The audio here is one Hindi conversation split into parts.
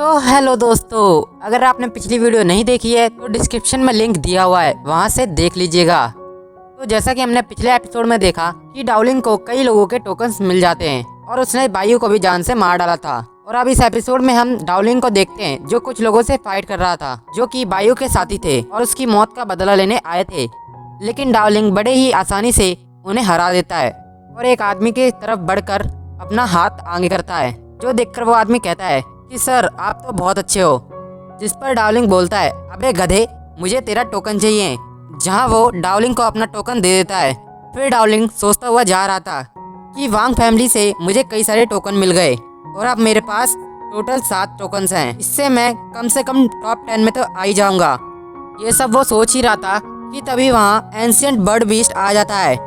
तो हेलो दोस्तों, अगर आपने पिछली वीडियो नहीं देखी है तो डिस्क्रिप्शन में लिंक दिया हुआ है, वहां से देख लीजिएगा। तो जैसा कि हमने पिछले एपिसोड में देखा कि डाउलिंग को कई लोगों के टोकन्स मिल जाते हैं और उसने बायू को भी जान से मार डाला था। और अब इस एपिसोड में हम डाउलिंग को देखते हैं जो कुछ लोगों से फाइट कर रहा था जो कि बायू के साथी थे और उसकी मौत का बदला लेने आए थे। लेकिन डाउलिंग बड़े ही आसानी से उन्हें हरा देता है और एक आदमी की तरफ बढ़कर अपना हाथ आगे करता है, जो देखकर वो आदमी कहता है कि सर आप तो बहुत अच्छे हो। जिस पर डाउलिंग बोलता है, अबे गधे, मुझे तेरा टोकन चाहिए। जहां वो डाउलिंग को अपना टोकन दे देता है। फिर डाउलिंग सोचता हुआ जा रहा था कि वांग फैमिली से मुझे कई सारे टोकन मिल गए और अब मेरे पास टोटल 7 टोकन्स हैं। इससे मैं कम से कम टॉप 10 में तो आ ही जाऊंगा। ये सब वो सोच ही रहा था कि तभी वहाँ एंशिएंट बर्ड बीस्ट आ जाता है,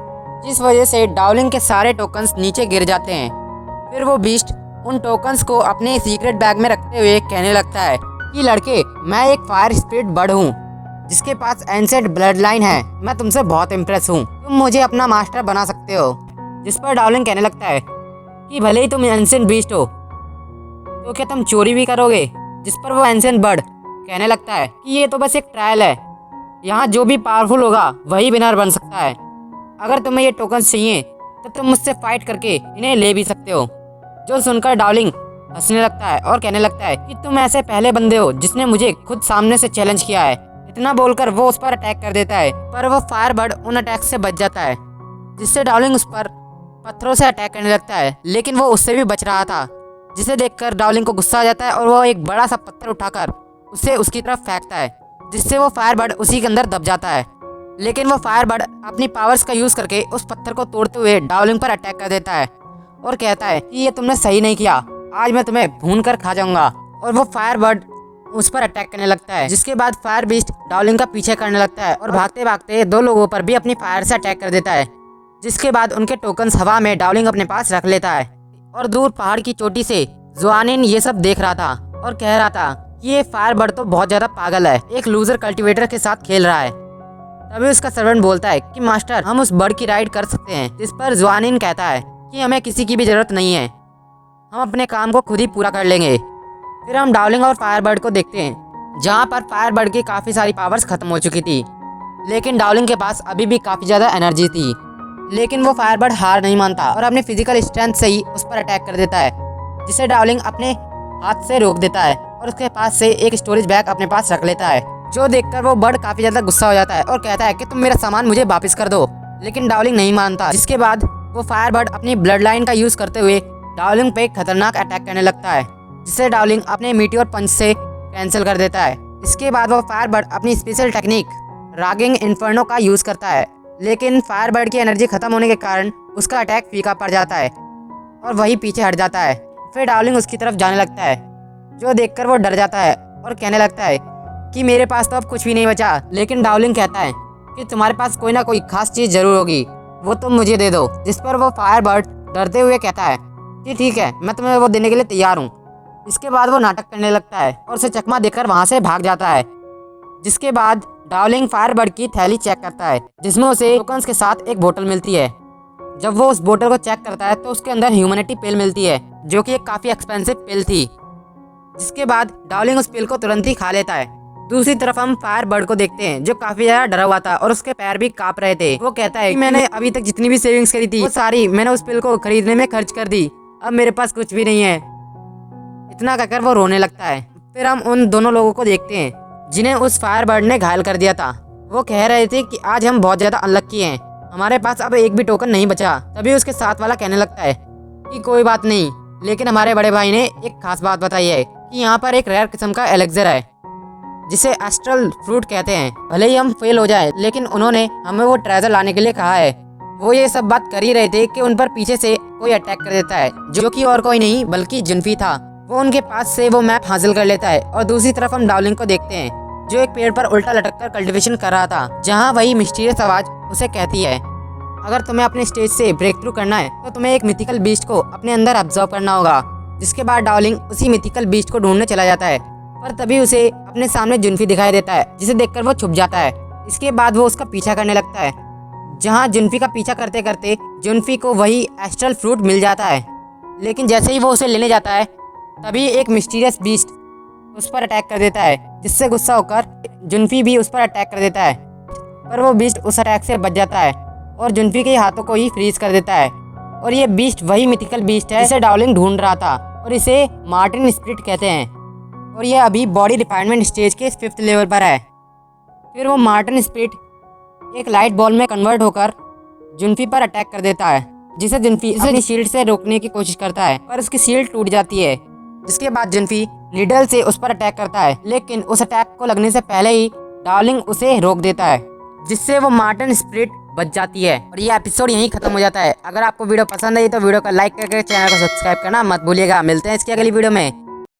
जिस वजह से डाउलिंग के सारे टोकन्स नीचे गिर जाते हैं। फिर वो बीस्ट उन टोकन्स को अपने सीक्रेट बैग में रखते हुए कहने लगता है कि लड़के, मैं एक फायर स्पिरिट बर्ड हूँ जिसके पास एंशिएंट ब्लड लाइन है। मैं तुमसे बहुत इम्प्रेस हूँ, तुम मुझे अपना मास्टर बना सकते हो। जिस पर डाउलिंग कहने लगता है कि भले ही तुम एंशिएंट बीस्ट हो तो क्या तुम चोरी भी करोगे। जिस पर वो एंशिएंट बर्ड कहने लगता है कि ये तो बस एक ट्रायल है, यहाँ जो भी पावरफुल होगा वही विनर बन सकता है। अगर तुम्हें ये टोकन्स चाहिए तो तुम मुझसे फाइट करके इन्हें ले भी सकते हो। जो सुनकर डाउलिंग हंसने लगता है और कहने लगता है कि तुम ऐसे पहले बंदे हो जिसने मुझे खुद सामने से चैलेंज किया है। इतना बोलकर वो उस पर अटैक कर देता है, पर वो फायर बर्ड उन अटैक से बच जाता है, जिससे डाउलिंग उस पर पत्थरों से अटैक करने लगता है। लेकिन वो उससे भी बच रहा था, जिसे देखकर डाउलिंग को गुस्सा आ जाता है और वो एक बड़ा सा पत्थर उठाकर उसे उसकी तरफ फेंकता है, जिससे वो फायर बर्ड उसी के अंदर दब जाता है। लेकिन वो फायर बर्ड अपनी पावर्स का यूज़ करके उस पत्थर को तोड़ते हुए डाउलिंग पर अटैक कर देता है और कहता है कि ये तुमने सही नहीं किया, आज मैं तुम्हें भून कर खा जाऊंगा। और वो फायर बर्ड उस पर अटैक करने लगता है, जिसके बाद फायर बीस्ट डाउलिंग का पीछे करने लगता है और भागते भागते 2 लोगों पर भी अपनी फायर से अटैक कर देता है। जिसके बाद उनके टोकन्स हवा में डाउलिंग अपने पास रख लेता है। और दूर पहाड़ की चोटी से जुआनिन ये सब देख रहा था और कह रहा था कि ये फायर बर्ड तो बहुत ज्यादा पागल है, एक लूजर कल्टिवेटर के साथ खेल रहा है। तभी उसका सर्वेंट बोलता है कि मास्टर, हम उस बर्ड की राइड कर सकते हैं। जिस पर जुआनिन कहता है कि हमें किसी की भी जरूरत नहीं है, हम अपने काम को खुद ही पूरा कर लेंगे। फिर हम डाउलिंग और फायरबर्ड को देखते हैं, जहाँ पर फायरबर्ड की काफ़ी सारी पावर्स खत्म हो चुकी थी, लेकिन डाउलिंग के पास अभी भी काफ़ी ज़्यादा एनर्जी थी। लेकिन वो फायरबर्ड हार नहीं मानता और अपने फिजिकल स्ट्रेंथ से ही उस पर अटैक कर देता है, जिसे डाउलिंग अपने हाथ से रोक देता है और उसके पास से एक स्टोरेज बैग अपने पास रख लेता है, जो देखकर वो बर्ड काफ़ी ज़्यादा गुस्सा हो जाता है और कहता है कि तुम मेरा सामान मुझे वापस कर दो। लेकिन डाउलिंग नहीं मानता, जिसके बाद वो फायरबर्ड अपनी ब्लड लाइन का यूज़ करते हुए डाउलिंग पे खतरनाक अटैक करने लगता है, जिसे डाउलिंग अपने मीटियोर पंच से कैंसिल कर देता है। इसके बाद वो फायरबर्ड अपनी स्पेशल टेक्निक रागिंग इन्फर्नो का यूज़ करता है, लेकिन फायरबर्ड की एनर्जी खत्म होने के कारण उसका अटैक फीका पड़ जाता है और वही पीछे हट जाता है। फिर डाउलिंग उसकी तरफ जाने लगता है, जो देखकर वो डर जाता है और कहने लगता है कि मेरे पास तो अब कुछ भी नहीं बचा। लेकिन डाउलिंग कहता है कि तुम्हारे पास कोई ना कोई खास चीज़ जरूर होगी, वो तुम मुझे दे दो। जिस पर वो फायरबर्ड डरते हुए कहता है कि ठीक है, मैं तुम्हें वो देने के लिए तैयार हूँ। इसके बाद वो नाटक करने लगता है और उसे चकमा देकर वहाँ से भाग जाता है। जिसके बाद डाउलिंग फायरबर्ड की थैली चेक करता है, जिसमें उसे टोकन्स के साथ एक बोतल मिलती है। जब वो उस बोतल को चेक करता है तो उसके अंदर ह्यूमैनिटी पिल मिलती है, जो कि एक काफ़ी एक्सपेंसिव पिल थी। जिसके बाद डाउलिंग उस पिल को तुरंत ही खा लेता है। दूसरी तरफ हम फायरबर्ड को देखते हैं, जो काफी ज्यादा डरा हुआ था और उसके पैर भी कांप रहे थे। वो कहता है कि मैंने अभी तक जितनी भी सेविंग्स करी थी वो सारी मैंने उस पिल को खरीदने में खर्च कर दी, अब मेरे पास कुछ भी नहीं है। इतना कहकर वो रोने लगता है। फिर हम उन दोनों लोगों को देखते हैं जिन्हें उस फायरबर्ड ने घायल कर दिया था। वो कह रहे थे कि आज हम बहुत ज्यादा अनलक्की हैं, हमारे पास अब एक भी टोकन नहीं बचा। तभी उसके साथ वाला कहने लगता है कि कोई बात नहीं, लेकिन हमारे बड़े भाई ने एक खास बात बताई है कि यहाँ पर एक रेयर किस्म का एलेक्जर है जिसे एस्ट्रल फ्रूट कहते हैं। भले ही हम फेल हो जाए, लेकिन उन्होंने हमें वो ट्रेजर लाने के लिए कहा है। वो ये सब बात कर ही रहे थे कि उन पर पीछे से कोई अटैक कर देता है, जो कि और कोई नहीं बल्कि जुनफी था। वो उनके पास से वो मैप हासिल कर लेता है और दूसरी तरफ हम डाउलिंग को देखते हैं, जो एक पेड़ पर उल्टा लटक कर कल्टिवेशन कर रहा था, जहाँ वही मिस्टीरियस आवाज उसे कहती है अगर तुम्हें अपने स्टेज से ब्रेक थ्रू करना है तो तुम्हें एक मिथिकल बीस्ट को अपने अंदर ऑब्जर्व करना होगा। जिसके बाद डाउलिंग उसी मिथिकल बीस्ट को ढूंढने चला जाता है, पर तभी उसे अपने सामने जुनफी दिखाई देता है, जिसे देखकर वो छुप जाता है। इसके बाद वो उसका पीछा करने लगता है, जहाँ जुनफी का पीछा करते करते जुनफी को वही एस्ट्रल फ्रूट मिल जाता है। लेकिन जैसे ही वो उसे लेने जाता है, तभी एक मिस्टीरियस बीस्ट उस पर अटैक कर देता है, जिससे गुस्सा होकर जुनफी भी उस पर अटैक कर देता है। पर वो बीस्ट उस अटैक से बच जाता है और जुनफी के हाथों को ही फ्रीज कर देता है। और ये बीस्ट वही मिथिकल बीस्ट है जिसे डाउलिंग ढूंढ रहा था और इसे मार्टिन स्पिरिट कहते हैं। और ये अभी बॉडी रिफाइनमेंट स्टेज के 5th लेवल पर है। फिर वो मार्टिन स्पिरिट एक लाइट बॉल में कन्वर्ट होकर जुनफी पर अटैक कर देता है, जिसे जुनफी अपनी शील्ड से रोकने की कोशिश करता है, पर उसकी शील्ड टूट जाती है। जिसके बाद जुनफी नीडल से उस पर अटैक करता है, लेकिन उस अटैक को लगने से पहले ही डार्लिंग उसे रोक देता है, जिससे वो मार्टिन स्पिरिट बच जाती है। और ये एपिसोड यहीं खत्म हो जाता है। अगर आपको वीडियो पसंद आई तो वीडियो को लाइक करके चैनल को सब्सक्राइब करना मत भूलिएगा। मिलते हैं इसकी अगली वीडियो में।